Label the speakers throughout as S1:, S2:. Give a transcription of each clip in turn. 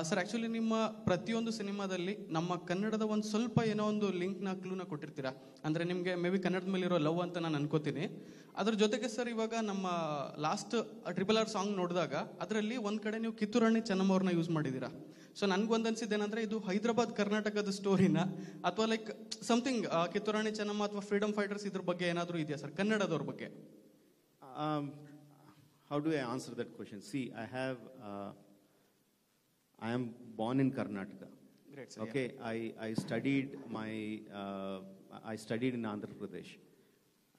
S1: Sir actually ನಿಮ್ಮ ಪ್ರತಿಯೊಂದು ಸಿನಿಮಾದಲ್ಲಿ ನಮ್ಮ ಕನ್ನಡದ ಒಂದು ಸ್ವಲ್ಪ ಏನೋ ಒಂದು ಲಿಂಕ್ನ ಕ್ಲೂನ ಕೊಟ್ಟಿರ್ತೀರಾ. ಅಂದರೆ ನಿಮಗೆ ಮೇ ಬಿ ಕನ್ನಡದ ಮೇಲೆ ಇರೋ ಲವ್ ಅಂತ ನಾನು ಅನ್ಕೋತೀನಿ. ಅದ್ರ ಜೊತೆಗೆ ಸರ್ ಇವಾಗ ನಮ್ಮ ಲಾಸ್ಟ್ RRR ಸಾಂಗ್ ನೋಡಿದಾಗ ಅದರಲ್ಲಿ ಒಂದು ಕಡೆ ನೀವು ಕಿತ್ತೂರು ರಾಣಿ ಚೆನ್ನಮ್ಮ ಯೂಸ್ ಮಾಡಿದ್ದೀರಾ. ಸೊ ನನಗೊಂದು ಅನ್ಸಿದ್ದೇನೆಂದರೆ ಇದು ಹೈದರಾಬಾದ್ ಕರ್ನಾಟಕದ ಸ್ಟೋರಿನ ಅಥವಾ ಲೈಕ್ ಸಮಥಿಂಗ್ ಕಿತ್ತೂರು ರಾಣಿ ಚೆನ್ನಮ್ಮ ಅಥವಾ ಫ್ರೀಡಮ್ ಫೈಟರ್ಸ್ ಇದ್ರ ಬಗ್ಗೆ ಏನಾದರೂ ಇದೆಯಾ ಸರ್ ಕನ್ನಡದವ್ರ ಬಗ್ಗೆ?
S2: How do I answer that question? See, I am born in Karnataka.
S1: Great, sir.
S2: Okay, yeah. I studied in Andhra Pradesh.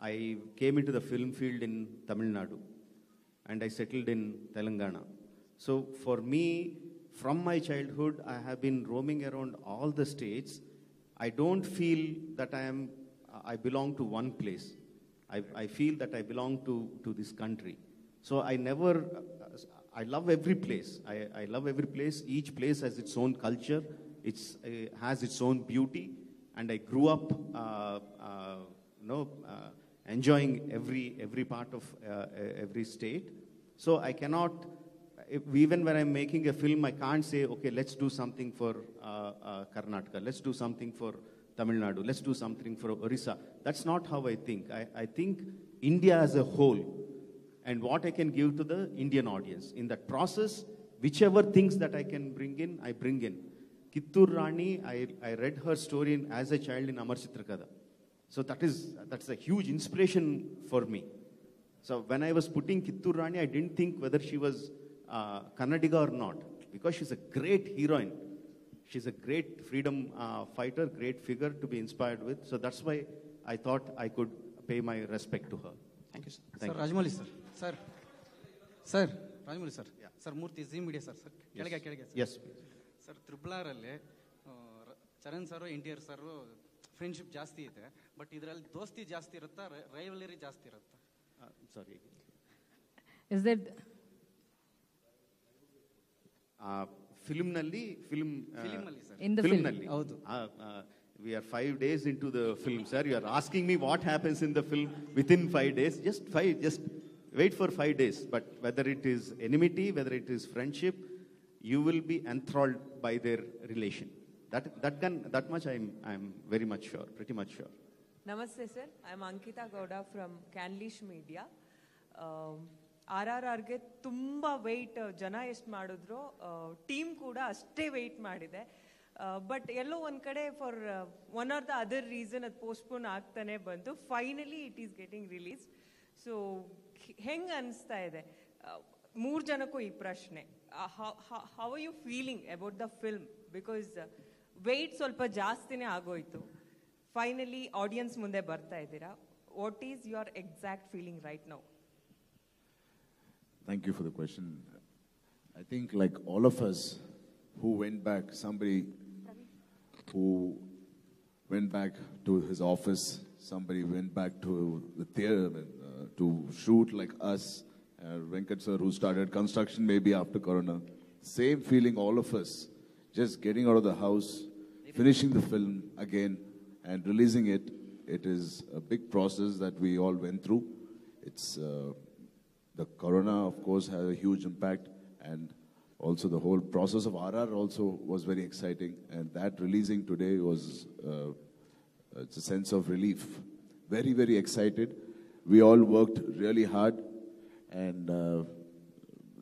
S2: I came into the film field in Tamil Nadu, and I settled in Telangana. So for me, from my childhood, I have been roaming around all the states. I don't feel that I belong to one place. I feel that I belong to this country. So I love every place. I love every place. Each place has its own culture. It has its own beauty. And I grew up, enjoying every part of every state. So I cannot, even when I'm making a film, I can't say, okay, let's do something for Karnataka. Let's do something for Tamil Nadu. Let's do something for Orissa. That's not how I think. I think India as a whole, and what I can give to the Indian audience. In that process, whichever things that I can bring in, I bring in. Kittur Rani, I read her story as a child in Amar Chitrakada. So that's a huge inspiration for me. So when I was putting Kittur Rani, I didn't think whether she was Kannadiga or not, because she's a great heroine. She's a great freedom fighter, great figure to be inspired with. So that's why I thought I could pay my respect to her.
S1: Thank you, sir.
S3: Sir, Rajamouli, sir. Sir, Rajamouli, sir. Yeah. Sir, Murthy, Z Media, sir. Kelige, sir.
S2: Yes.
S3: Sir, RRR ಅಲ್ಲಿ Charan sir NTR sir friendship ಜಾಸ್ತಿ ಇದೆ, but ಇದರಲ್ಲಿ ದೋಸ್ತಿ ಜಾಸ್ತಿ ಇರುತ್ತಾ, ರೈವಲರಿ ಜಾಸ್ತಿ ಇರುತ್ತಾ?
S2: Sorry.
S4: Is that
S2: film ನಲ್ಲಿ
S3: sir.
S4: In the film
S2: ನಲ್ಲಿ
S3: ಹೌದು.
S2: We are 5 days into the film, sir. You are asking me what happens in the film within 5 days. Just wait for 5 days. But whether it is enmity, whether it is friendship, you will be enthralled by their relation. That much I'm very much sure, pretty much sure.
S5: Namaste, sir. I'm Ankita Gowda from Canlish Media. RRR ಗೆ ತುಂಬಾ weight ಜನ ಎಷ್ಟು ಮಾಡಿದ್ರು, team ಕೂಡ ಅಷ್ಟೇ weight ಮಾಡಿದೆ. But ಎಲ್ಲೋ ಒಂದು ಕಡೆ for one or the other reason ಅದು ಪೋಸ್ಟ್ಪೋನ್ ಆಗ್ತಾನೆ ಬಂತು. Finally it is getting release. So ಹೆಂಗೆ ಅನಿಸ್ತಾ ಇದೆ 3 ಜನಕ್ಕೂ ಈ ಪ್ರಶ್ನೆ? How are you feeling about the film? Because wait ಸ್ವಲ್ಪ ಜಾಸ್ತಿನೇ ಆಗೋಯ್ತು. ಫೈನಲಿ ಆಡಿಯನ್ಸ್ ಮುಂದೆ ಬರ್ತಾ ಇದ್ದೀರಾ. What is your exact feeling right now?
S6: Thank you for the question. I think like all of us who went back, somebody who went back to his office, somebody went back to the theater to shoot like us, Venkat sir who started construction maybe after Corona. Same feeling all of us, just getting out of the house, finishing the film again and releasing it. It is a big process that we all went through. It's the Corona, of course, had a huge impact, and also the whole process of RRR also was very exciting, and that releasing today was it's a sense of relief. Very, very excited. We all worked really hard, and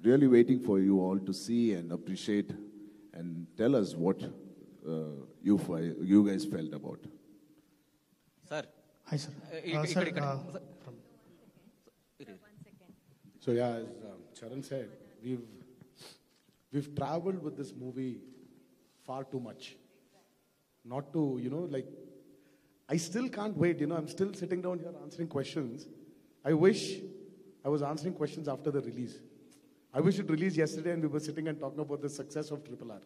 S6: really waiting for you all to see and appreciate and tell us what you guys felt about.
S3: Sir.
S7: Hi, sir.
S8: So yeah, as Charan said, we've traveled with this movie far too much. Not to, I still can't wait, I'm still sitting down here answering questions. I wish I was answering questions after the release. I wish it released yesterday and we were sitting and talking about the success of RRR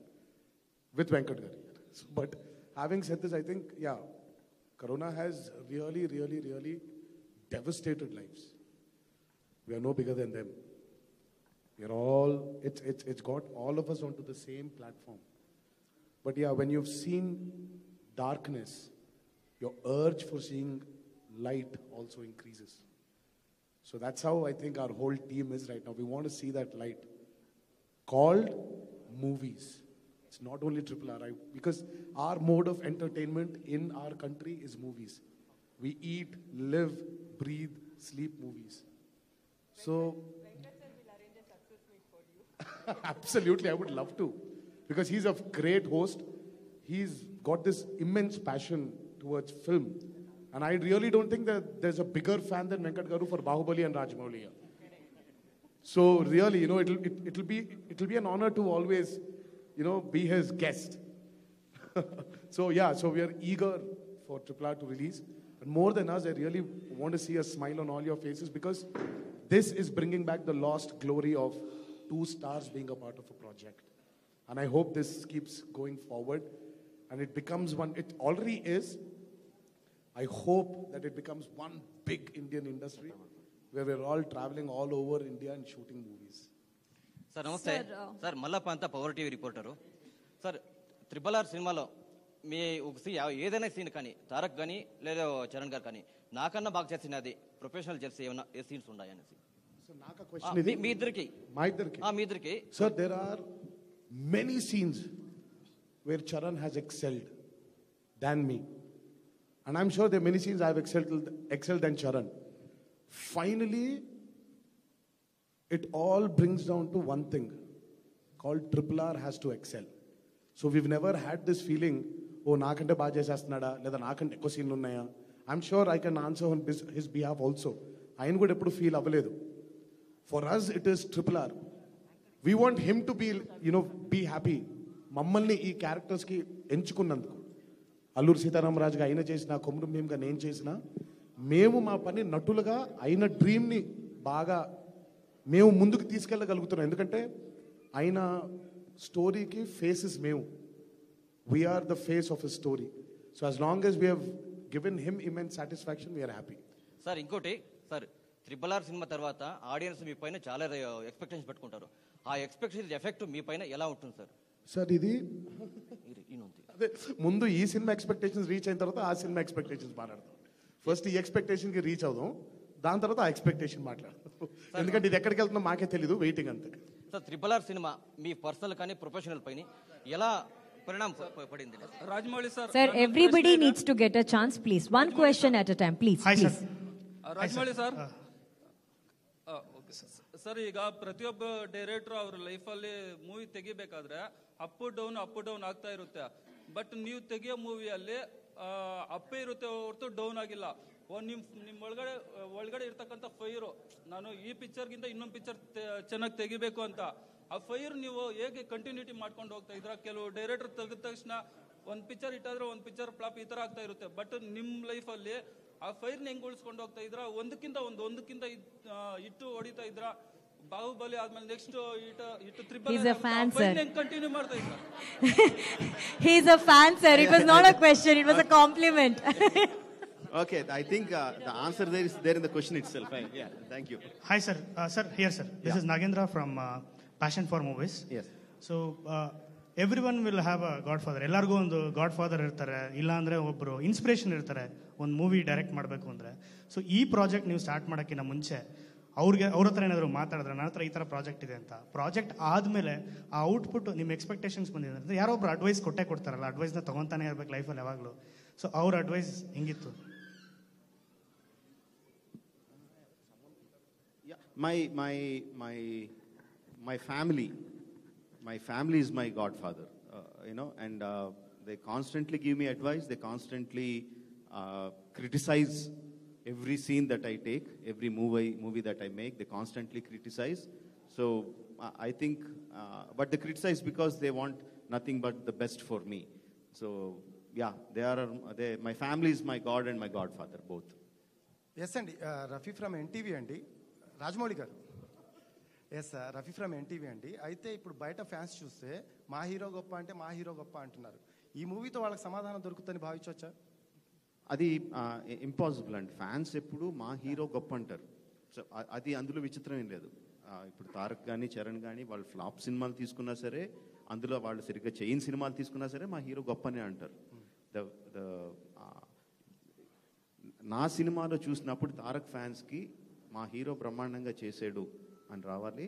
S8: with Venkat Gari. But having said this, I think, Corona has really, really, really devastated lives. We are no bigger than them. We are all, it's got all of us onto the same platform. But when you've seen darkness, your urge for seeing light also increases. So that's how I think our whole team is right now. We want to see that light called movies. It's not only Triple R. Because our mode of entertainment in our country is movies. We eat, live, breathe, sleep movies. So, absolutely, I would love to. Because he's a great host. He's got this immense passion towards film. And I really don't think that there's a bigger fan than Venkat Garu for Bahubali and Rajamouli. So really, it'll be an honor to always, be his guest. So we are eager for Triple R to release. And more than us, I really want to see a smile on all your faces because this is bringing back the lost glory of two stars being a part of a project. And I hope this keeps going forward and it becomes one, it already is. I hope that it becomes one big Indian industry where we're all traveling all over India and shooting movies.
S7: Sir, namaste. Sir, Mallappa anta Power TV reporter. Sir, Triple R సినిమాలో మీ ఏదైనా scene కానీ తారక్ కానీ లేదా చరణ్ గారు కానీ నాకన్నా బాగా చేసినది ప్రొఫెషనల్ జెర్సీ ఏమైనా ఏ సీన్స్ ఉన్నాయనేసి.
S8: So నాకు క్వశ్చన్ ఇది
S7: మీ ఇద్దరికి
S8: మీ ఇద్దరికి Sir, there are many scenes where Charan has excelled than me. And I'm sure there are many scenes I've excelled than Charan. Finally, it all brings down to one thing called Triple R has to excel. So we've never had this feeling, oh, naakante baa chestunada leda naakante ekko scene unnaya. I'm sure I can answer on his behalf also. Ayanu kuda eppudu feel avvaledu. For us, it is Triple R. We want him to be happy. Mammalni ee characters ki enchukunnanduku. Alluri సీతారామరాజుగా ఆయన చేసిన కొమరం భీమ్గా నేను చేసిన మేము మా పని నటులుగా అయిన డ్రీమ్ని బాగా మేము ముందుకు తీసుకెళ్ళగలుగుతున్నాం ఎందుకంటే ఆయన స్టోరీకి ఫేసెస్ మేము we're the face of a story so as long as we have given him immense satisfaction we're happy.
S7: Sir ఇంకోటి సార్ ట్రిపుల్ ఆర్ సినిమా తర్వాత ఆడియన్స్ మీ పైన చాలా ఎక్స్పెక్టేషన్స్ పెట్టుకుంటారు. ఆ ఎక్స్పెక్టేషన్ ఎఫెక్ట్ మీ పైన ఎలా ఉంటుంది సార్?
S8: సార్ ఇది అదే ముందు ఈ సినిమా ఎక్స్పెక్టేషన్స్ రీచ్ అయిన తర్వాత ఆ సినిమా ఎక్స్పెక్టేషన్స్ మాట్లాడతాం. ఫస్ట్ ఈ ఎక్స్పెక్టేషన్కి రీచ్ అవుదాం, దాని తర్వాత ఆ ఎక్స్పెక్టేషన్ మాట్లాడతాం. ఎందుకంటే ఇది ఎక్కడికి వెళ్తుందో మాకే తెలీదు, వెయిటింగ్ అంతే.
S7: సార్ ట్రిపుల్ ఆర్ సినిమా మీ పర్సనల్ కానీ ప్రొఫెషనల్ పైన ఎలా పరిణామం పడింది?
S9: Rajamouli sir,
S4: Sir, everybody needs to get a chance, please. One question at a time, please.
S9: Hi,
S4: please.
S9: Rajamouli sir, sir ಈಗ ಪ್ರತಿಯೊಬ್ಬ ಡೈರೆಕ್ಟರ್ ಅವ್ರ ಲೈಫಲ್ಲಿ ಮೂವಿ ತೆಗಿಬೇಕಾದ್ರೆ ಅಪ್ ಡೌನ್ ಆಗ್ತಾ ಇರುತ್ತೆ. ಬಟ್ ನೀವು ತೆಗಿಯೋ ಮೂವಿಯಲ್ಲಿ ಅಪ್ಪೇ ಇರುತ್ತೆ ಹೊರತು ಡೌನ್ ಆಗಿಲ್ಲ. ನಿಮ್ಮ ಒಳಗಡೆ ಇರ್ತಕ್ಕಂಥ ಫೈರು, ನಾನು ಈ ಪಿಕ್ಚರ್ಗಿಂತ ಇನ್ನೊಂದು ಪಿಕ್ಚರ್ ಚೆನ್ನಾಗಿ ತೆಗಿಬೇಕು ಅಂತ ಆ ಫೈರ್ ನೀವು ಹೇಗೆ ಕಂಟಿನ್ಯೂಟಿ ಮಾಡ್ಕೊಂಡು ಹೋಗ್ತಾ ಇದ್ರ? ಕೆಲವು ಡೈರೆಕ್ಟರ್ ತೆಗೆದ ತಕ್ಷಣ ಒಂದು ಪಿಕ್ಚರ್ ಇಟ್ಟಾದ್ರೆ ಒಂದು ಪಿಕ್ಚರ್ ಫ್ಲಾಪ್ ಈ ತರ ಆಗ್ತಾ ಇರುತ್ತೆ. ಬಟ್ ನಿಮ್ಮ ಲೈಫಲ್ಲಿ ಆ ಫೈರ್ನ ಹೆಂಗ್ ಉಳಿಸ್ಕೊಂಡು ಹೋಗ್ತಾ ಇದ್ರ? ಒಂದಕ್ಕಿಂತ ಇಟ್ಟು ಹೊಡಿತಾ ಇದ್ರ? ಬಾಹುಬಲಿ ಆದ್ಮೇಲೆ ನೆಕ್ಸ್ಟ್ ಇಟ್ಟು ತ್ರಿಬಲ್ ಕಂಟಿನ್ಯೂ ಮಾಡ್ತಾ ಇದ್ರ?
S4: He's a fan, sir. It was not a question, it was a compliment.
S2: Okay, I think the answer is there in the question itself. Yeah, thank you.
S10: Hi sir. Sir, here sir. This is Nagendra from Passion for Movies.
S2: Yes.
S10: So everyone will have a godfather. ಎಲ್ಲರಿಗೂ ಒಂದು godfather ಇರ್ತಾರೆ, ಇಲ್ಲ ಅಂದ್ರೆ ಒಬ್ರು inspiration ಇರ್ತಾರೆ ಒಂದು movie direct ಮಾಡಬೇಕು ಅಂದ್ರೆ. ಸೊ ಈ ಪ್ರಾಜೆಕ್ಟ್ ನೀವು ಸ್ಟಾರ್ಟ್ ಮಾಡೋಕ್ಕಿಂತ ಮುಂಚೆ ಅವ್ರ ಹತ್ರ ಏನಾದರೂ ಮಾತಾಡಿದ್ರೆ ನನ್ನ ಹತ್ರ ಈ ಥರ ಪ್ರಾಜೆಕ್ಟ್ ಇದೆ ಅಂತ, ಪ್ರಾಜೆಕ್ಟ್ ಆದಮೇಲೆ ಆ ಔಟ್ಪುಟ್ ನಿಮ್ಮ ಎಕ್ಸ್ಪೆಕ್ಟೇಷನ್ಸ್ ಬಂದಿದೆ ಅಂದರೆ ಯಾರೊಬ್ರು ಅಡ್ವೈಸ್ ಕೊಡ್ತಾರಲ್ಲ, ಅಡ್ವೈಸ್ನ ತೊಗೊತಾನೆ ಇರ್ಬೇಕು ಲೈಫಲ್ಲಿ ಯಾವಾಗಲೂ. ಸೊ ಅವ್ರ ಅಡ್ವೈಸ್ ಹೆಂಗಿತ್ತು?
S2: My family is my godfather, and they constantly give me advice. They constantly criticize every scene that I take, every movie that I make. They constantly criticize. So I think, but they criticize because they want nothing but the best for me. So yeah, my family is my God and my godfather, both.
S11: Yes, and Rafi from NTV andi, Rajamouli garu. Yes, Rafi from NTV andi. అయితే ఇప్పుడు బయట fans చూస్తే మా hero గొప్ప అంటే మా hero గొప్ప అంటున్నారు. ఈ మూవీతో వాళ్ళకి సమాధానం దొరుకుతుందని భావించవచ్చా?
S2: అది ఇంపాసిబుల్ అండి. ఫ్యాన్స్ ఎప్పుడు మా హీరో గొప్ప అంటారు. సో అది అందులో విచిత్రం ఏం లేదు. ఇప్పుడు తారక్ కానీ చరణ్ కానీ వాళ్ళు ఫ్లాప్ సినిమాలు తీసుకున్నా సరే, అందులో వాళ్ళు సరిగ్గా చేయని సినిమాలు తీసుకున్నా సరే మా హీరో గొప్పనే అంటారు. నా సినిమాలో చూసినప్పుడు తారక్ ఫ్యాన్స్కి మా హీరో బ్రహ్మాండంగా చేసాడు అని రావాలి,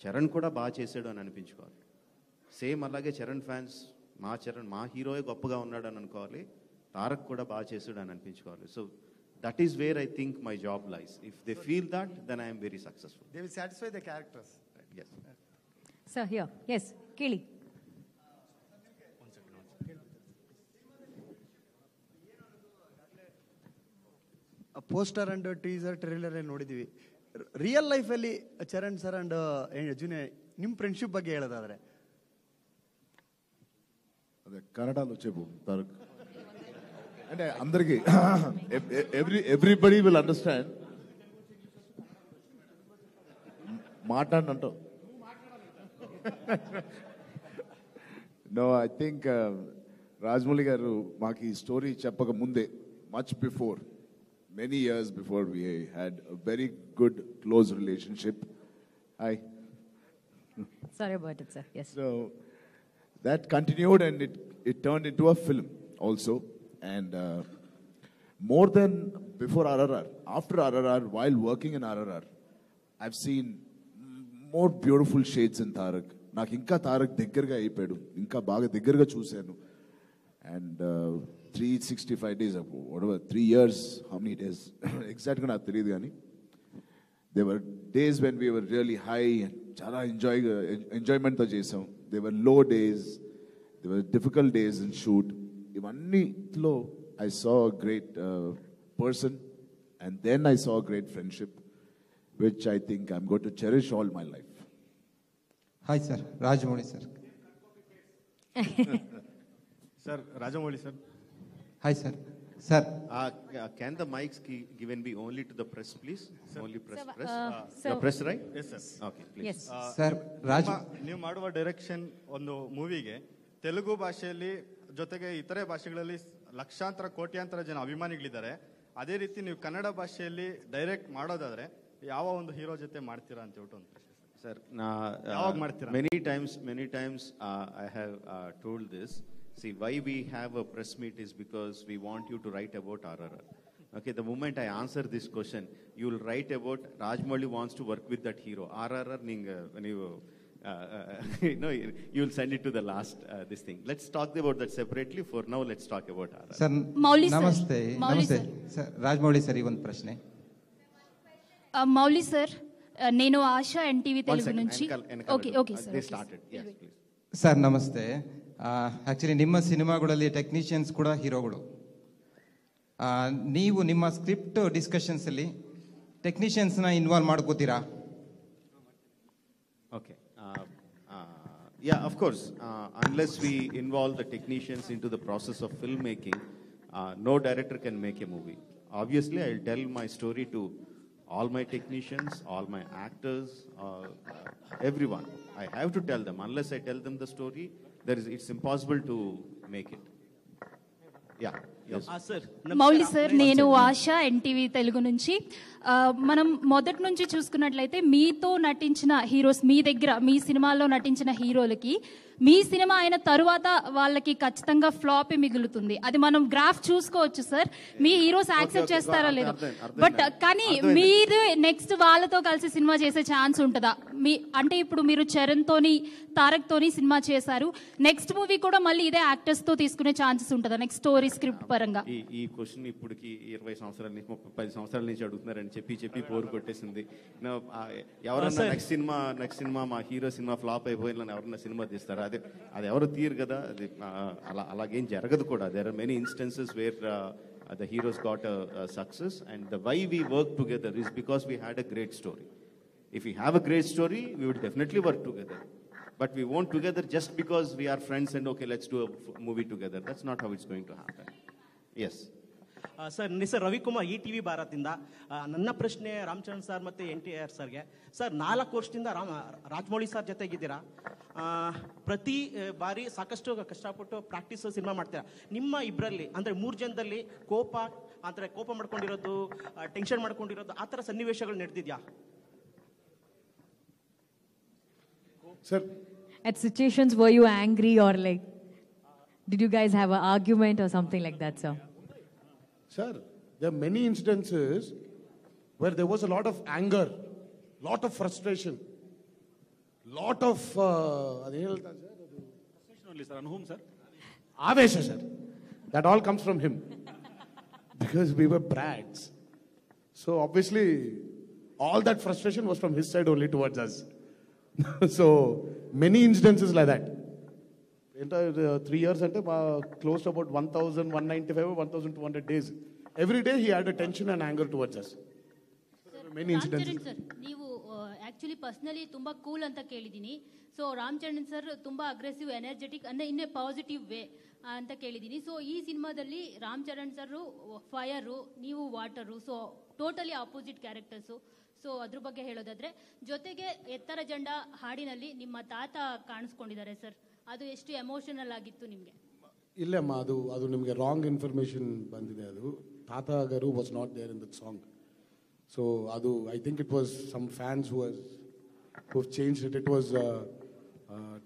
S2: చరణ్ కూడా బాగా చేసాడు అని అనిపించుకోవాలి. సేమ్ అలాగే చరణ్ ఫ్యాన్స్ మా హీరోయే గొప్పగా ఉన్నాడు అని అనుకోవాలి, తారక్ కూడా బాగా చేసాడు అని అనిపించుకోవాలి. So that is where I think my job lies. If they feel that, then I am very successful.
S11: They will satisfy the characters.
S2: Yes.
S4: Sir, here. Yes, Kili.
S12: Poster and teaser trailer ನೋಡಿದ್ವಿ. Real ಲೈಫಲ್ಲಿ Charan sir and junior ನಿಮ್ಮ friendship ಬಗ್ಗೆ ಹೇಳೋದಾದ್ರೆ?
S6: అదే కన్నడలో చెప్పు తారక్. అంటే అందరికి ఎవ్రీబడి విల్ అండర్స్టాండ్. మాట్లాడినంటావు. No, I think Rajamouli garu మాకు ఈ స్టోరీ చెప్పక ముందే, much before, many years before, we had a very good close relationship. Hi.
S4: Sorry about it, sir. Yes.
S6: So that continued and it turned into a film also. And more than before RRR, after RRR, while working in RRR, I've seen more beautiful shades in Tarak. నాకు ఇంకా తారక్ దగ్గరగా అయిపోయాడు, ఇంకా బాగా దగ్గరగా చూశాను. And 365 days ago, whatever, 3 years, how many days? Exactly నాకు తెలియదు కానీ there were days when we were really high and చాలా ఎంజాయ్మెంట్తో చేసాం. There were low days, there were difficult days in shoot. ఇవన్నీలో I saw a great person, and then I saw a great friendship, which I think I'm going to cherish all my life.
S13: Hi sir, Rajamouli sir.
S14: Sir, Rajamouli sir.
S13: Hi sir. Sir.
S2: Can the mics given be only to the press, please? Sir. Only press.
S14: Sir.
S2: Press, right?
S14: Yes, sir.
S2: Okay, please.
S4: Yes.
S13: Sir, Raj.
S14: ನೀವು ಮಾಡುವ direction ಒಂದು ಮೂವಿಗೆ ತೆಲುಗು ಭಾಷೆಯಲ್ಲಿ ಜೊತೆಗೆ ಇತರೆ ಭಾಷೆಗಳಲ್ಲಿ ಲಕ್ಷಾಂತರ ಕೋಟ್ಯಾಂತರ ಜನ ಅಭಿಮಾನಿಗಳಿದ್ದಾರೆ. ಅದೇ ರೀತಿ ನೀವು ಕನ್ನಡ ಭಾಷೆಯಲ್ಲಿ ಡೈರೆಕ್ಟ್ ಮಾಡೋದಾದ್ರೆ ಯಾವ ಒಂದು ಹೀರೋ ಜೊತೆ ಮಾಡ್ತೀರಾ ಅಂತ ಹೇಳ್ಬಿಟ್ಟು ಒಂದು ಪ್ರಶ್ನೆ
S2: ಸರ್.
S14: ಯಾವಾಗ ಮಾಡ್ತೀರಾ?
S2: Many times I have told this. See, why we have a press meet is because we want you to write about RRR. Okay, the moment I answer this question, you will write about Rajamouli wants to work with that hero. RRR, when you you will send it to the last this thing. Let's talk about that separately. For now, let's talk about RRR.
S13: Sir, namaste. Namaste. Sir, Rajamouli sir, ಒಂದು ಪ್ರಶ್ನೆ.
S15: ಮೌಲಿ sir, నేను ASHA NTV Telugu నుంచి. Okay
S2: They started. Yes, please.
S13: Sir ನಮಸ್ತೆ. Actually ನಿಮ್ಮ ಸಿನಿಮಾಗಳಲ್ಲಿ technicians ಕೂಡ ಹೀರೋಗಳು. ನೀವು ನಿಮ್ಮ ಸ್ಕ್ರಿಪ್ಟ್ ಡಿಸ್ಕಷನ್ಸಲ್ಲಿ ಟೆಕ್ನಿಷಿಯನ್ಸ್ನ ಇನ್ವಾಲ್ವ್ ಮಾಡ್ಕೋತೀರಾ?
S2: Okay. Yeah, of course. Unless we involve the technicians into the process of filmmaking, no director can make a movie. Obviously, I'll tell my story to all my technicians, all my actors, everyone. I have to tell them. Unless I tell them the story, it's impossible to make it. Yeah. Yes.
S15: Mouli sir, నేను ASHA NTV Telugu నుంచి. మనం మొదటి నుంచి చూసుకున్నట్లయితే మీతో నటించిన heroes, మీ దగ్గర మీ సినిమాల్లో నటించిన హీరోలకి మీ సినిమా అయిన తరువాత వాళ్ళకి ఖచ్చితంగా ఫ్లాపే మిగులుతుంది. అది మనం గ్రాఫ్ చూసుకోవచ్చు సార్. మీ హీరోస్ యాక్సెప్ట్ చేస్తారా లేదో, బట్ కానీ మీరు నెక్స్ట్ వాళ్ళతో కలిసి సినిమా చేసే ఛాన్స్ ఉంటుందా? అంటే ఇప్పుడు మీరు చరణ్ తోని తారక్ తోని సినిమా చేశారు, నెక్స్ట్ మూవీ కూడా మళ్ళీ ఇదే యాక్టర్స్ తో తీసుకునే ఛాన్సెస్ ఉంటుందా నెక్స్ట్ స్టోరీ స్క్రిప్ట్ పరంగా?
S2: ఈ క్వశ్చన్ ఇప్పటికి 20 సంవత్సరాల నుంచి 10 సంవత్సరాల నుంచి అడుగుతున్నారని చెప్పి పోరు కొట్టేసింది. ఎవరన్నా నెక్స్ట్ సినిమా మా హీరో సినిమా ఫ్లాప్ అయిపోయిన ఎవరన్నా సినిమా తీస్తారా? అది ఎవరు తీయరు కదా. అది అలాగేం జరగదు కూడా. There are many instances where the heroes got a success, and the why we work together is because we had a great story. If we have a great story, we would definitely work together. But we won't together just because we are friends and okay, let's do a movie together. That's not how it's going to happen. Yes.
S16: Sir, ನನ್ನ ಹೆಸರು Ravikumar, ETV ಭಾರತದಿಂದ. ನನ್ನ ಪ್ರಶ್ನೆ Ram Charan sir ಮತ್ತು NTR ಸರ್ಗೆ. Sir, 4 ವರ್ಷದಿಂದ Rajamouli sir ಜೊತೆಗಿದ್ದೀರಾ. ಪ್ರತಿ ಬಾರಿ ಸಾಕಷ್ಟು ಕಷ್ಟಪಟ್ಟು ಪ್ರಾಕ್ಟೀಸ್ ಸಿನಿಮಾ ಮಾಡ್ತೀರಾ. ನಿಮ್ಮ ಇಬ್ಬರಲ್ಲಿ ಅಂದರೆ 3 ಜನದಲ್ಲಿ ಕೋಪ ಮಾಡ್ಕೊಂಡಿರೋದು, ಟೆನ್ಷನ್ ಮಾಡ್ಕೊಂಡಿರೋದು, ಆ ಥರ ಸನ್ನಿವೇಶಗಳು ನಡೆದಿದ್ಯಾ?
S8: Sir,
S4: at situations were you angry or like did you guys have an argument or something like that, sir?
S8: Sir, there are many instances where there was a lot of anger, lot of frustration, lot of only, sir. On whom, sir? Avesha, sir. That all comes from him. Because we were brats. So obviously, all that frustration was from his side only towards us. So many instances like that. Entire 3 years ante close to about 1,195 or 1,200 days. Every day he had a tension and anger towards us. Many incidents.
S17: Sir ನೀವು actually personally ತುಂಬಾ cool ಅಂತ ಕೇಳಿದ್ದೀನಿ. So Ram Charan sir ತುಂಬಾ aggressive energetic ಅಂದ್ರೆ ಇನ್ನೇ positive way ಅಂತ ಕೇಳಿದ್ದೀನಿ. So ಈ ಸಿನಿಮಾದಲ್ಲಿ ರಾಮ್ ಚರಣ್ ಸರ್ ಫೈರು, ನೀವು water, so totally opposite characters. So ಅದ್ರ ಬಗ್ಗೆ ಹೇಳೋದಾದ್ರೆ, ಜೊತೆಗೆ ಎತ್ತರ ಜಂಡ ಹಾಡಿನಲ್ಲಿ ನಿಮ್ಮ ತಾತ ಕಾಣಿಸ್ಕೊಂಡಿದ್ದಾರೆ ಸರ್. ಅದು ಎಷ್ಟು ಎಮೋಷನಲ್ ಆಗಿತ್ತು ನಿಮಗೆ?
S8: ಇಲ್ಲಮ್ಮ, ಅದು ನಿಮಗೆ ರಾಂಗ್ ಇನ್ಫಾರ್ಮೇಶನ್ ಬಂದಿದೆ. ಅದು ತಾತ ಗರು was not there in that song. So ಅದು I think it was some fans who change it. It was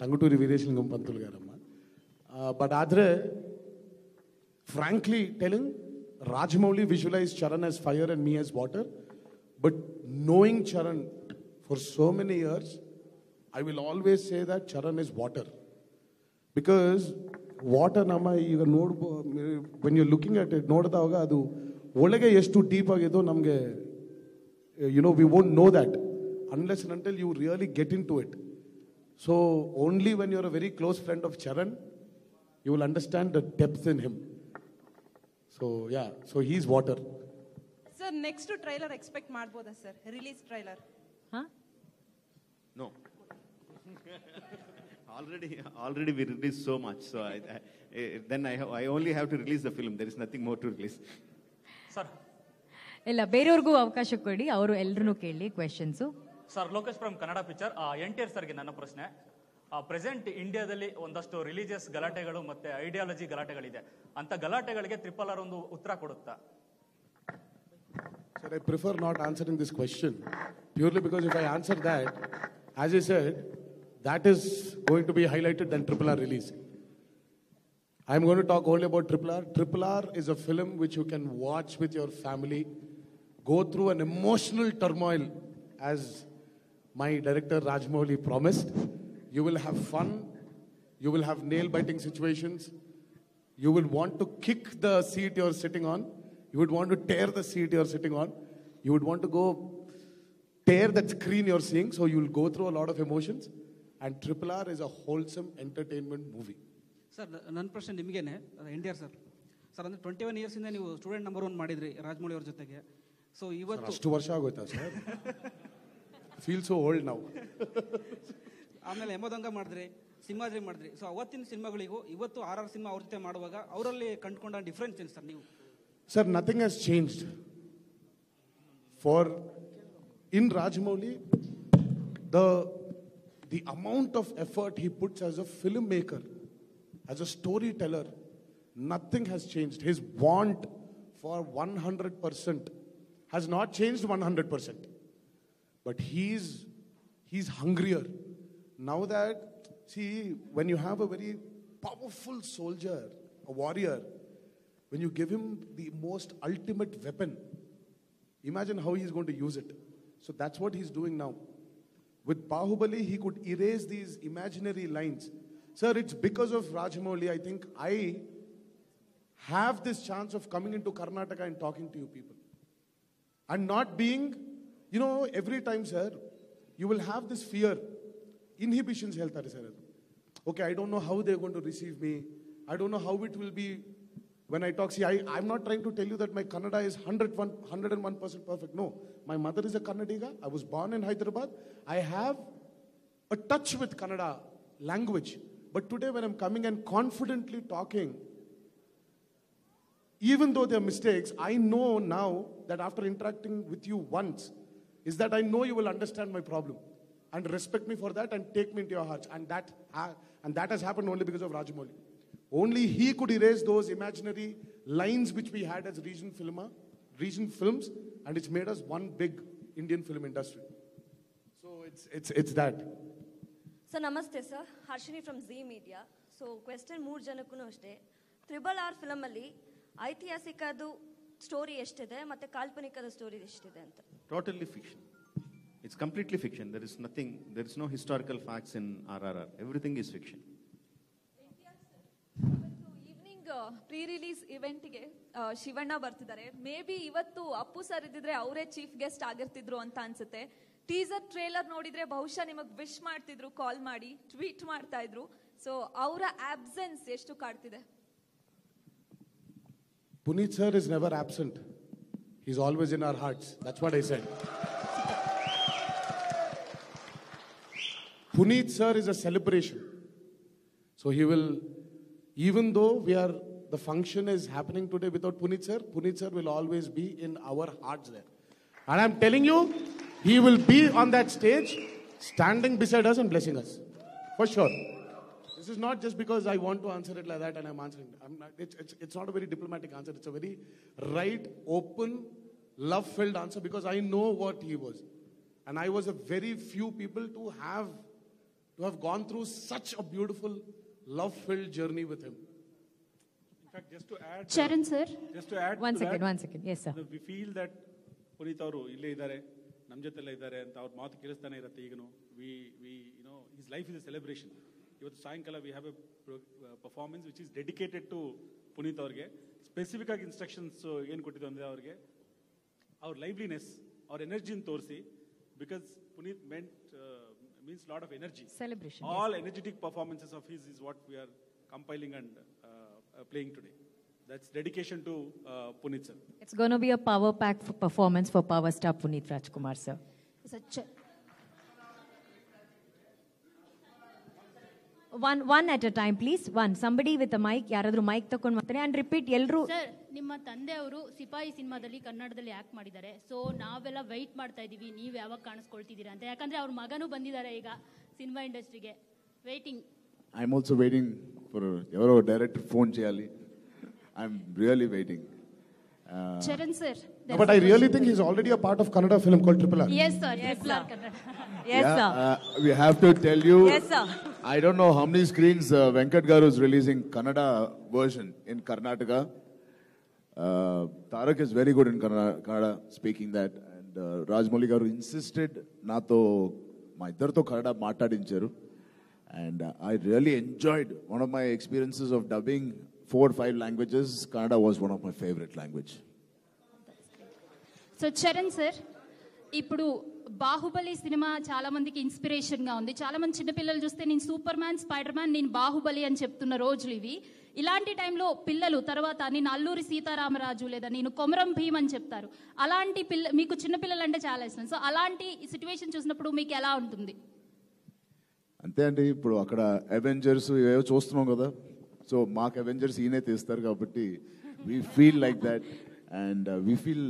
S8: Tanguturi Veeresalingam Pantulu గారಮ್ಮ. ಬಟ್ ಆದರೆ frankly telling, Rajamouli visualized Charan as fire and me as water. But knowing Charan for so many years, I will always say that Charan is water. Because water nama ಈಗ when you're looking at it, ನೋಡಿದಾಗ ಅದು ಒಳಗೆ ಎಷ್ಟು deep ಆಗಿದೋ ನಮಗೆ we won't know that unless and until you really get into it. So only when you're a very close friend of Charan, you will understand the depth in him. So yeah, so he's water.
S18: Sir, next trailer expect ಮಾಡ್ಬೋದಾ sir? Release trailer.
S2: No. Already we released so much. So then I only have to release the film. There is nothing more to release.
S4: Sir. ಇಲ್ಲ, ಬೇರೆಯವ್ರಿಗೂ ಅವಕಾಶ ಕೊಡಿ, ಅವರು ಎಲ್ಲರೂ ಕೇಳಿ questions.
S19: Sir, Lokesh from Kannada picture. NTR ಸರ್ಗೆ ನನ್ನ ಪ್ರಶ್ನೆ. ಪ್ರೆಸೆಂಟ್ ಇಂಡಿಯಾದಲ್ಲಿ ಒಂದಷ್ಟು ರಿಲಿಜಿಯಸ್ ಗಲಾಟೆಗಳು ಮತ್ತೆ ಐಡಿಯಾಲಜಿ ಗಲಾಟೆಗಳಿದೆ. ಅಂತ ಗಲಾಟೆಗಳಿಗೆ RRR ಒಂದು ಉತ್ತರ ಕೊಡುತ್ತಾ?
S8: Sir, I prefer not answering this question purely because if I answer that, as I said, that is going to be highlighted than RRR release. I'm going to talk only about RRR. RRR is a film which you can watch with your family, go through an emotional turmoil as my director Rajamouli promised. You will have fun. You will have nail-biting situations. You will want to kick the seat you're sitting on. You would want to tear the seat you're sitting on. You would want to go tear that screen you're seeing. So you will go through a lot of emotions. And RRR is a wholesome entertainment movie.
S3: Sir, ನನ್ನ ಪ್ರಶ್ನೆ ನಿಮಗೇನೆ, NTR sir. Sir, ಅಂದರೆ 21 ಇಯರ್ಸಿಂದ ನೀವು student number 1 ಮಾಡಿದ್ರಿ ರಾಜಮೌಳಿ ಅವ್ರ ಜೊತೆಗೆ. So ಇವತ್ತು
S8: ಅಷ್ಟು ವರ್ಷ ಆಗೋಯ್ತಾ sir? Feel so old now.
S3: ಆಮೇಲೆ ಯಮದೊಂಗ ಮಾಡಿದ್ರಿ, ಸಿಂಹಾದ್ರಿ ಮಾಡಿದ್ರಿ. ಸೊ ಅವತ್ತಿನ ಸಿನಿಮಾಗಳಿಗೂ ಇವತ್ತು RRR ಸಿನಿಮಾ ಅವ್ರ ಜೊತೆ ಮಾಡುವಾಗ ಅವರಲ್ಲಿ ಕಂಡುಕೊಂಡ ಡಿಫ್ರೆನ್ಸ್ ಏನು ಸರ್ ನೀವು?
S8: Sir, nothing has changed. In Rajamouli, the amount of effort he puts as a filmmaker, as a storyteller, nothing has changed. His want for 100% has not changed 100%. But he's hungrier. Now that, see, when you have a very powerful soldier, a warrior, when you give him the most ultimate weapon, imagine how he's going to use it. So that's what he's doing now. With Bahubali, he could erase these imaginary lines. Sir, it's because of Rajamouli, I think I have this chance of coming into Karnataka and talking to you people. And not being, every time, sir, you will have this fear. Inhibitions ಹೇಳ್ತಾರೆ sir. Okay, I don't know how they're going to receive me. I don't know how it will be when I talk. See, I'm not trying to tell you that my Kannada is 101% perfect. No, my mother is a Kannadiga. I was born in Hyderabad. I have a touch with Kannada language. But today when I'm coming and confidently talking, even though there are mistakes, I know now that after interacting with you once, is that I know you will understand my problem and respect me for that and take me into your hearts. And that has happened only because of Rajamouli. Only he could erase those imaginary lines which we had as region films, and it's made us one big Indian film industry. So it's that.
S20: Sir, namaste sir. Harshini from Z Media. So question 3 ಜನಕ್ಕೂ ಅಷ್ಟೇ. RRR film ಅಲ್ಲಿ ಐತಿಹಾಸಿಕದ story ಎಷ್ಟಿದೆ ಮತ್ತೆ ಕಾಲ್ಪನಿಕದ story ಎಷ್ಟಿದೆ ಅಂತ?
S2: Totally fiction. It's completely fiction. There is no historical facts in RRR. Everything is fiction.
S21: Pre release ಇವೆಂಟ್ಗೆ ಶಿವಣ್ಣ ಬರ್ತಿದ್ದಾರೆ. May be ಇವತ್ತು ಅಪ್ಪು ಸರ್ ಇದ್ದಿದ್ರೆ ಅವರೇ ಚೀಫ್ ಗೆಸ್ಟ್ ಆಗಿರ್ತಿದ್ರು ಅಂತ ಅನ್ಸುತ್ತೆ. ಟೀಸರ್ ಟ್ರೇಲರ್ ನೋಡಿದ್ರೆ ಬಹುಶಃ ನಿಮಗೆ ವಿಶ್ ಮಾಡ್ತಿದ್ರು, ಕಾಲ್ ಮಾಡಿ ಟ್ವೀಟ್ ಮಾಡ್ತಾ ಇದ್ರು. ಸೊ ಅವರ ಆಬ್ಸೆನ್ಸ್ ಎಷ್ಟು ಕಾಡ್ತಿದೆ?
S8: Puneet sir is never absent. He's always in our hearts. That's what I said. Puneet sir is a celebration. So he will, even though the function is happening today without Puneet sir will always be in our hearts there. And I'm telling you, he will be on that stage, standing beside us and blessing us. For sure. This is not just because I want to answer it like that and I'm answering. It's not a very diplomatic answer. It's a very right, open, love-filled answer because I know what he was. And I was a very few people to have gone through such a beautiful, love-filled journey with him.
S22: In fact, just to add...
S15: Charan, sir.
S22: Just to add
S4: One
S22: to
S4: second,
S22: that,
S4: 1 second. Yes, sir.
S22: We feel that Puneeth ಅವರು ಇಲ್ಲೇ ಇದ್ದಾರೆ, ನಮ್ಮ ಜೊತೆಲ್ಲ ಇದ್ದಾರೆ ಅಂತ ಅವ್ರ ಮಾತು ಕೇಳಿಸ್ತಾನೆ ಇರುತ್ತೆ ಈಗನು. His life is a celebration. ಇವತ್ತು ಸಾಯಂಕಾಲ we have a performance which is dedicated to Puneeth ಅವ್ರಿಗೆ. ಸ್ಪೆಸಿಫಿಕ್ ಆಗಿ ಇನ್ಸ್ಟ್ರಕ್ಷನ್ಸ್ ಏನು ಕೊಟ್ಟಿದ್ದು ಅಂದರೆ ಅವ್ರಿಗೆ ಅವ್ರ ಲೈವ್ಲಿನೆಸ್, ಅವ್ರ ಎನರ್ಜಿನ ತೋರಿಸಿ, because Puneeth means lot of energy.
S4: Celebration.
S22: All energetic performances of his is what we are compiling and playing today. That's dedication to Puneet sir.
S4: It's going to be a power pack performance for power star Puneet Rajkumar sir. One at a time, please. One. Somebody with a mic. ಯಾರಾದ್ರೂ mic ತಗೊಂಡು ಮಾತಾಡಿ and repeat. ಎಲ್ಲರೂ
S17: sir, ನಿಮ್ಮ ತಂದೆ ಅವರು ಸಿಪಾಯಿ ಸಿನಿಮಾದಲ್ಲಿ ಕನ್ನಡದಲ್ಲಿ ಆಕ್ಟ್ ಮಾಡಿದ್ದಾರೆ. ಸೊ ನಾವೆಲ್ಲ ವೆಯ್ಟ್ ಮಾಡ್ತಾ ಇದೀವಿ, ನೀವು ಯಾವಾಗ ಕಾಣಿಸ್ಕೊಳ್ತಿದ್ದೀರಾ ಅಂತ. ಯಾಕಂದ್ರೆ ಅವ್ರ ಮಗನೂ ಬಂದಿದ್ದಾರೆ ಈಗ ಸಿನಿಮಾ ಇಂಡಸ್ಟ್ರಿಗೆ. Waiting.
S6: I am also waiting for ಯಾರೋ ಡೈರೆಕ್ಟರ್ ಫೋನ್ చేయాలి. I am really waiting.
S15: Charan sir.
S8: But I really think he's already a part of Kannada film called RRR.
S15: Yes sir, RRR Kannada.
S4: Yes sir.
S6: We have to tell you.
S4: Yes sir.
S6: I don't know how many screens Venkat Garu is releasing Kannada version in Karnataka. Tarak is very good in Kannada speaking that, and Rajamouli Garu insisted nato ma iddarto Kannada maatadincharu, and I really enjoyed one of my experiences of dubbing 4 or 5 languages. Kannada was one of my favorite language.
S15: So Charan sir, ఇప్పుడు Baahubali cinema చాలా మందికి inspiration గా ఉంది. చాలా మంది చిన్నపిల్లలు చూస్తే నేను సూపర్ మ్యాన్, స్పైడర్ మ్యాన్, నేను బాహుబలి అని చెప్తున్న రోజులు ఇవి. ఇలాంటి టైంలో పిల్లలు తర్వాత నేను అల్లూరి సీతారామరాజు లేదా నేను కొమరం భీమ్ అని చెప్తారు. అలాంటి మీకు చిన్నపిల్లలు అంటే చాలా ఇష్టం. సో అలాంటి సిచ్యువేషన్ చూసినప్పుడు మీకు ఎలా ఉంటుంది?
S6: అంతే అండి, ఇప్పుడు అక్కడ అవెంజర్స్ ఏవో చూస్తున్నాం కదా, సో మాకు అవెంజర్స్ ఈయనే తీస్తారు కాబట్టి we feel like that, and we feel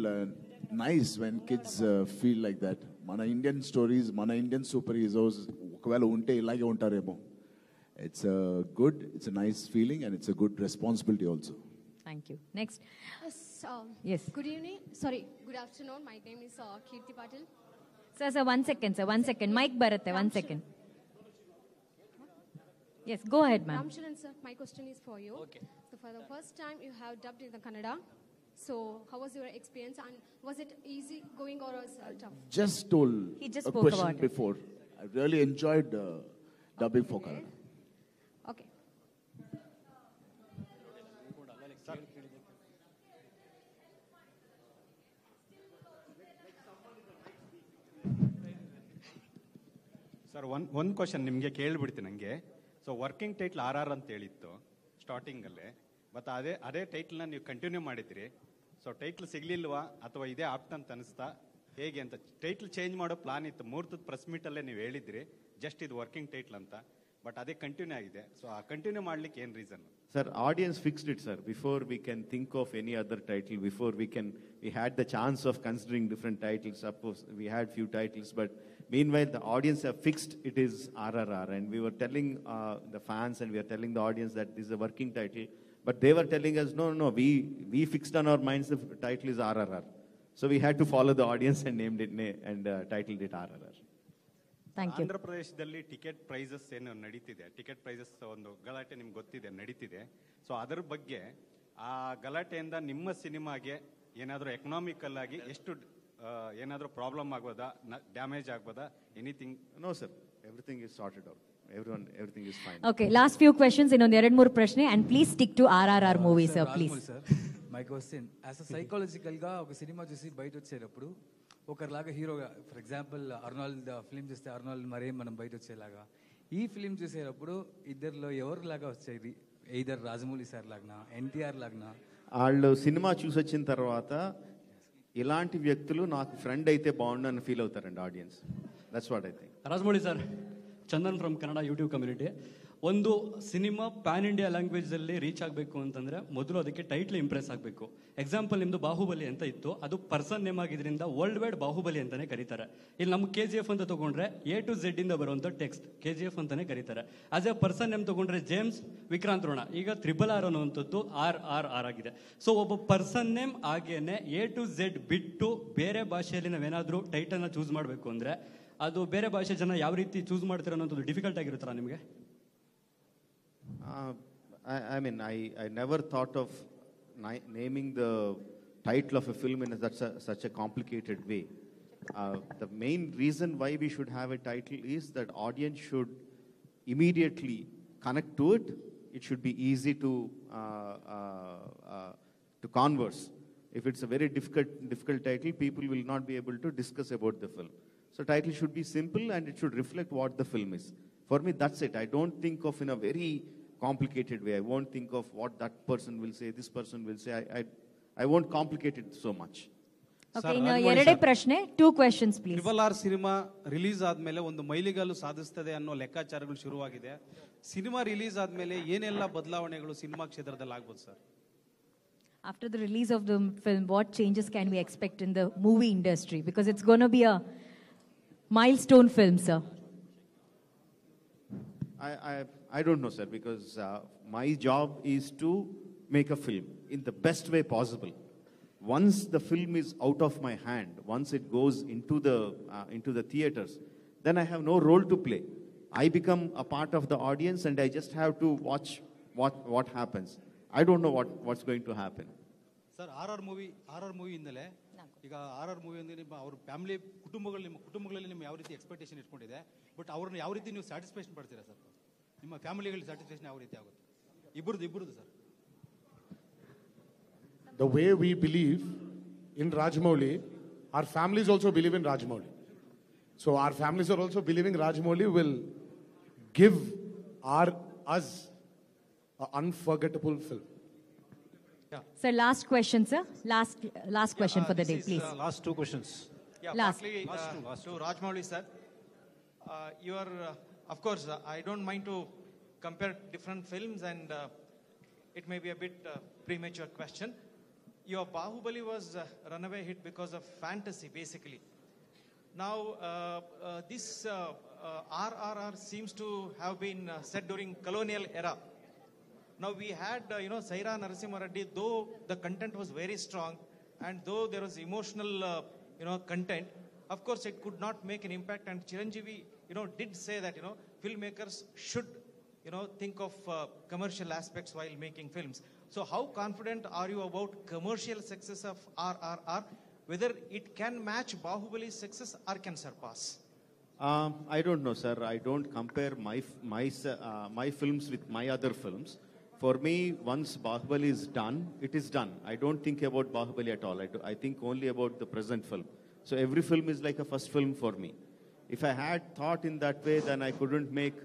S6: nice when kids feel like that. మన ఇండియన్ స్టోరీస్, మన ఇండియన్ సూపర్ హీరోస్ ఒకవేళ ఉంటే ఇలాగే ఉంటారేమో. It's good, it's nice feeling and it's good responsibility also.
S4: Thank you. Next.
S23: Yes. Good evening. Sorry. Good afternoon. My name is Kirti Patil.
S4: Sir, 1 second, sir. 1 second. Mic baratte. 1 second. Yes, go ahead, ma'am.
S23: Ramcharan sir, my question is for you. Okay. So for the first time you have dubbed in the Kannada. So how was your experience and was it easy going or was it tough?
S6: Just told
S4: He just
S6: a
S4: spoke
S6: question
S4: about it.
S6: before. I really enjoyed dubbing for Kannada.
S23: Okay.
S24: Sir, ಒಂದು question ನಿಮಗೆ ಕೇಳಿಬಿಡ್ತೀನಿ ನನಗೆ. So working title RR ಅಂತ ಹೇಳಿತ್ತು ಸ್ಟಾರ್ಟಿಂಗಲ್ಲೇ, but ಅದೇ ಟೈಟ್ಲ್ನ ನೀವು continue ಮಾಡಿದ್ರಿ. So title ಸಿಗ್ಲಿಲ್ವಾ ಅಥವಾ ಇದೇ ಆಪ್ಟ್ ಅಂತ ಅನಿಸ್ತಾ ಹೇಗೆ ಅಂತ? ಟೈಟ್ಲ್ ಚೇಂಜ್ ಮಾಡೋ ಪ್ಲಾನ್ ಇತ್ತು, ಮುಹೂರ್ತದ ಪ್ರೆಸ್ ಮೀಟಲ್ಲೇ ನೀವು ಹೇಳಿದ್ರಿ ಜಸ್ಟ್ ಇದು ವರ್ಕಿಂಗ್ ಟೈಟ್ಲ್ ಅಂತ, ಬಟ್ ಅದೇ ಕಂಟಿನ್ಯೂ ಆಗಿದೆ. ಸೊ ಆ ಕಂಟಿನ್ಯೂ ಮಾಡ್ಲಿಕ್ಕೆ ಏನು reason?
S2: Sir, audience fixed it, sir. Before we can think of any other title, before we had the chance of considering different titles. Suppose we had few titles, but meanwhile the audience have fixed it is RRR, and we were telling the fans and we are telling the audience that this is a working title, but they were telling us no, we fixed on our minds the title is RRR. So we had to follow the audience and named it and titled it RRR.
S24: Andhra ಪ್ರದೇಶದಲ್ಲಿ ticket prices ಏನು ನಡೀತಿದೆ, ticket prices ಒಂದು ಗಲಾಟೆ ನಿಮ್ಗೆ ಗೊತ್ತಿದೆ ನಡೀತಿದೆ. So ಅದರ ಬಗ್ಗೆ ಆ ಗಲಾಟೆಯಿಂದ ನಿಮ್ಮ ಸಿನಿಮಾಗೆ ಏನಾದರೂ ಎಕನಾಮಿಕಲ್ ಆಗಿ ಎಷ್ಟು ಏನಾದರೂ ಪ್ರಾಬ್ಲಮ್ ಆಗ್ಬೋದಾ, ಡ್ಯಾಮೇಜ್ ಆಗ್ಬೋದಾ, anything?
S2: No sir, everything is sorted out. everything is fine.
S4: Okay, last few questions in on the more prashne, and please stick to RRR movies, sir, please.
S1: Sir, my question, as a psychological గా ఒక cinema చూసి బయట వచ్చేటప్పుడు ఒకరిలాగా హీరోగా, for example Arnold film చూస్తే Arnold మరేం మనం బయట వచ్చేలాగా, ఈ ఫిల్మ్ చూసేటప్పుడు ఇద్దరిలో ఎవరిలాగా వచ్చేది? ఎయిదర్ రాజమౌళి సార్ లాగా, ఎన్టీఆర్ లాగా?
S2: వాళ్ళు సినిమా చూసొచ్చిన తర్వాత ఇలాంటి వ్యక్తులు నాకు ఫ్రెండ్ అయితే బాగుండని ఫీల్ అవుతారండి audience. That's what I think.
S5: Rajamouli sir, Chandan from Kannada YouTube community. ಒಂದು ಸಿನಿಮಾ ಪ್ಯಾನ್ ಇಂಡಿಯಾ ಲ್ಯಾಂಗ್ವೇಜಲ್ಲಿ ರೀಚ್ ಆಗಬೇಕು ಅಂತಂದರೆ ಮೊದಲು ಅದಕ್ಕೆ ಟೈಟ್ಲ್ ಇಂಪ್ರೆಸ್ ಆಗಬೇಕು. ಎಕ್ಸಾಂಪಲ್ ನಿಮ್ಮದು ಬಾಹುಬಲಿ ಅಂತ ಇತ್ತು, ಅದು ಪರ್ಸನ್ ನೇಮ್ ಆಗಿದ್ರಿಂದ ವರ್ಲ್ಡ್ ವೈಡ್ ಬಾಹುಬಲಿ ಅಂತಲೇ ಕರೀತಾರೆ. ಇಲ್ಲಿ ನಮ್ಮ KGF ಅಂತ ತೊಗೊಂಡ್ರೆ A to Z ಇಂದ ಬರುವಂಥ ಟೆಕ್ಸ್ಟ್ KGF ಅಂತಲೇ ಕರೀತಾರೆ. ಆಸ್ ಎ ಪರ್ಸನ್ ನೇಮ್ ತೊಗೊಂಡ್ರೆ ಜೇಮ್ಸ್ ವಿಕ್ರಾಂತ್ ರೋಣ, ಈಗ RRR ಅನ್ನುವಂಥದ್ದು RRR ಆಗಿದೆ. ಸೊ ಒಬ್ಬ ಪರ್ಸನ್ ನೇಮ್ ಆಗೇನೆ A to Z ಬಿಟ್ಟು ಬೇರೆ ಭಾಷೆಯಲ್ಲಿ ನಾವೇನಾದರೂ ಟೈಟಲ್ನ ಚೂಸ್ ಮಾಡಬೇಕು ಅಂದರೆ ಅದು ಬೇರೆ ಭಾಷೆ ಜನ ಯಾವ ರೀತಿ ಚೂಸ್ ಮಾಡ್ತಾರೆ ಅನ್ನೋದು ಡಿಫಿಕಲ್ಟ್ ಆಗಿರುತ್ತಲ್ಲ ನಿಮಗೆ?
S2: I mean, I never thought of naming the title of a film in such a complicated way. The main reason why we should have a title is that audience should immediately connect to it. It should be easy to converse. If it's a very difficult title, people will not be able to discuss about the film. So title should be simple and it should reflect what the film is. For me, that's it. I don't think of in a very complicated way. I won't think of what that person will say, this person will say. I won't complicate it so much.
S4: Okay, ಎರಡೇ ಪ್ರಶ್ನೆ, 2 questions please.
S22: RRR cinema release ಆದ್ಮೇಲೆ ಒಂದು ಮೈಲಿಗಲ್ಲು ಸಾಧಿಸುತ್ತದೆ ಅನ್ನೋ ಲೆಕ್ಕಾಚಾರಗಳು ಶುರುವಾಗಿದೆ. Cinema release ಆದ್ಮೇಲೆ ಏನೆಲ್ಲ ಬದಲಾವಣೆಗಳು ಸಿನಿಮಾ ಕ್ಷೇತ್ರದಲ್ಲಿ ಆಗ್ಬೋದು sir?
S4: After the release of the film, what changes can we expect in the movie industry? Because it's going to be a milestone film, sir.
S2: I don't know, sir, because my job is to make a film in the best way possible. Once the film is out of my hand, once it goes into the theaters, then I have no role to play. I become a part of the audience and I just have to watch what happens. I don't know what's going to happen.
S22: Sir, RRR movie ಇಂದಲೇ ಈಗ RRR movie ಅಂದ್ರೆ ನಿಮ್ಮ ಅವ್ರ family ಕುಟುಂಬಗಳಲ್ಲಿ ನಿಮ್ಮ ಯಾವ ರೀತಿ expectation ಇಟ್ಕೊಂಡಿದೆ, but ಅವ್ರನ್ನ ಯಾವ ರೀತಿ ನೀವು ಸ್ಯಾಟಿಸ್ಫ್ಯಾಕ್ಷನ್ ಪಡ್ತೀರಾ ಸರ್? ನಿಮ್ಮ ಫ್ಯಾಮಿಲಿಗಳ ಸ್ಯಾಟಿಸ್ಫ್ಯಾಕ್ಷನ್ ಯಾವ ರೀತಿ ಆಗುತ್ತೆ? ಇಬ್ಬರದು sir.
S8: The way we believe in Rajamouli, our families also believe in Rajamouli. So our families are also believing Rajamouli will give us an unforgettable film.
S4: Yeah. Sir, last question, sir. Last question for the day, please.
S22: Last 2 questions.
S7: Yeah,
S4: last
S7: to Rajamouli sir. You are, of course, I don't mind to compare different films, and it may be a bit premature question. Your Bahubali was a runaway hit because of fantasy, basically. Now, this RRR seems to have been set during colonial era. Now we had, Saira Narasimha Reddy, though the content was very strong and though there was emotional, content, of course it could not make an impact. And Chiranjeevi, did say that, filmmakers should, think of commercial aspects while making films. So how confident are you about commercial success of RRR? Whether it can match Bahubali's success or can surpass?
S2: I don't know, sir. I don't compare my films with my other films. For me, once Bahubali is done, it is done. I don't think about Bahubali at all. I think only about the present film. So every film is like a first film for me. If I had thought in that way, then I couldn't make